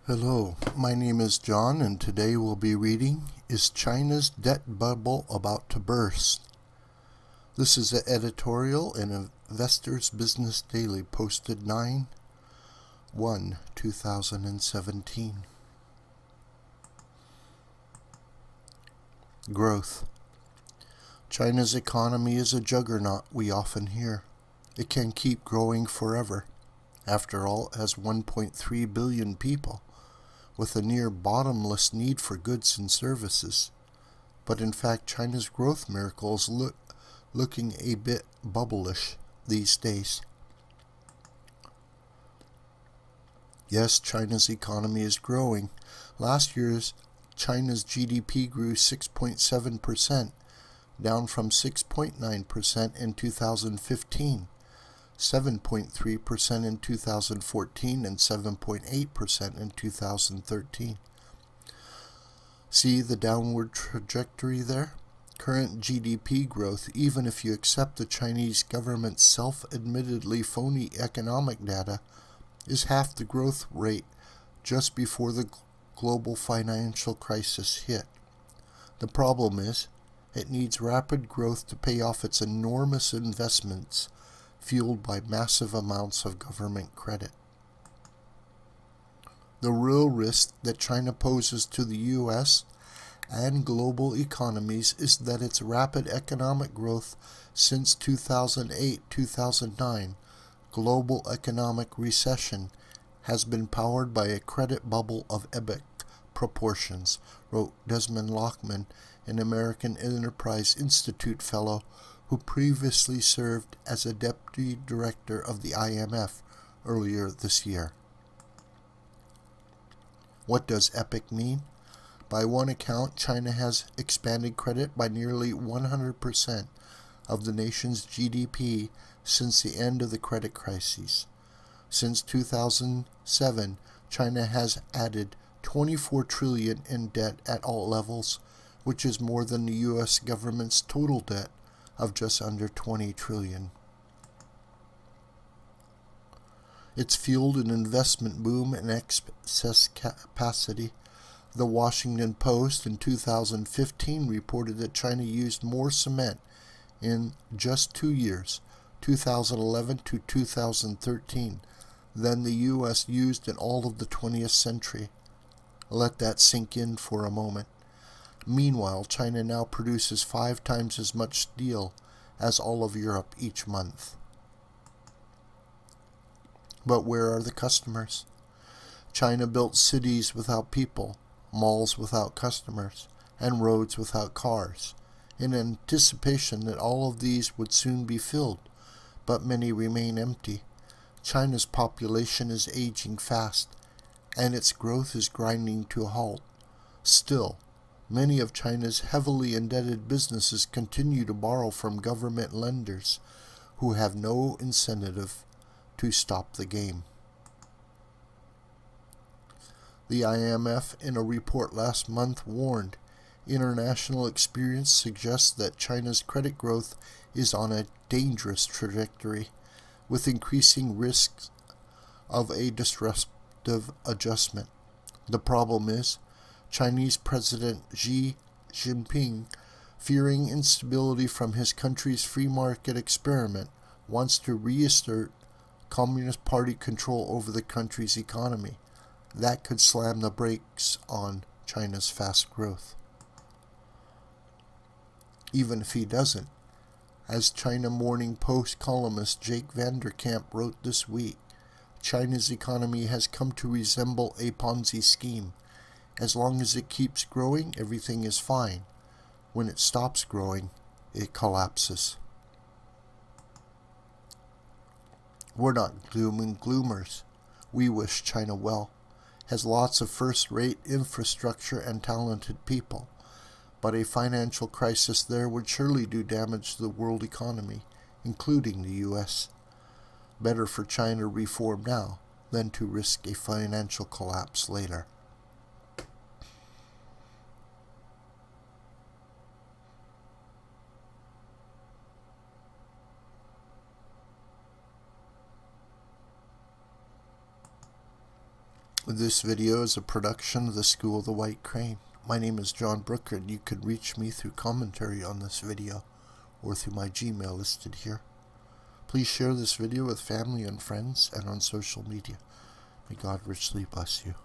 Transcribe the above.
Hello, my name is John, and today we'll be reading Is China's Debt Bubble About to Burst? This is an editorial in Investor's Business Daily, posted 9/1/2017. Growth. China's economy is a juggernaut, we often hear. It can keep growing forever. After all, it has 1.3 billion people, with a near-bottomless need for goods and services. But in fact, China's growth miracle is looking a bit bubblish these days. Yes, China's economy is growing. Last year's China's GDP grew 6.7%, down from 6.9% in 2015. 7.3% in 2014 and 7.8% in 2013. See the downward trajectory there? Current GDP growth, even if you accept the Chinese government's self-admittedly phony economic data, is half the growth rate just before the global financial crisis hit. The problem is, it needs rapid growth to pay off its enormous investments, fueled by massive amounts of government credit. The real risk that China poses to the U.S. and global economies is that its rapid economic growth since 2008-2009 global economic recession has been powered by a credit bubble of epic proportions, wrote Desmond Lockman, an American Enterprise Institute fellow who previously served as a deputy director of the IMF earlier this year. What does epic mean? By one account, China has expanded credit by nearly 100% of the nation's GDP since the end of the credit crisis. Since 2007, China has added 24 trillion in debt at all levels, which is more than the U.S. government's total debt of just under 20 trillion. It's fueled an investment boom and excess capacity. The Washington Post in 2015 reported that China used more cement in just 2 years, 2011 to 2013, than the U.S. used in all of the 20th century. Let that sink in for a moment. Meanwhile, China now produces 5 times as much steel as all of Europe each month. But where are the customers? China built cities without people, malls without customers, and roads without cars, in anticipation that all of these would soon be filled, but many remain empty. China's population is aging fast, and its growth is grinding to a halt. Still, many of China's heavily indebted businesses continue to borrow from government lenders who have no incentive to stop the game. The IMF, in a report last month, warned international experience suggests that China's credit growth is on a dangerous trajectory, with increasing risks of a disruptive adjustment. The problem is, Chinese President Xi Jinping, fearing instability from his country's free market experiment, wants to reassert Communist Party control over the country's economy. That could slam the brakes on China's fast growth. Even if he doesn't, as China Morning Post columnist Jake Vanderkamp wrote this week, China's economy has come to resemble a Ponzi scheme. As long as it keeps growing, everything is fine. When it stops growing, it collapses. We're not doom and gloomers. We wish China well. Has lots of first-rate infrastructure and talented people. But a financial crisis there would surely do damage to the world economy, including the U.S. Better for China to reform now than to risk a financial collapse later. This video is a production of the School of the White Crane. My name is John Brooker, and you can reach me through commentary on this video or through my Gmail listed here. Please share this video with family and friends and on social media. May God richly bless you.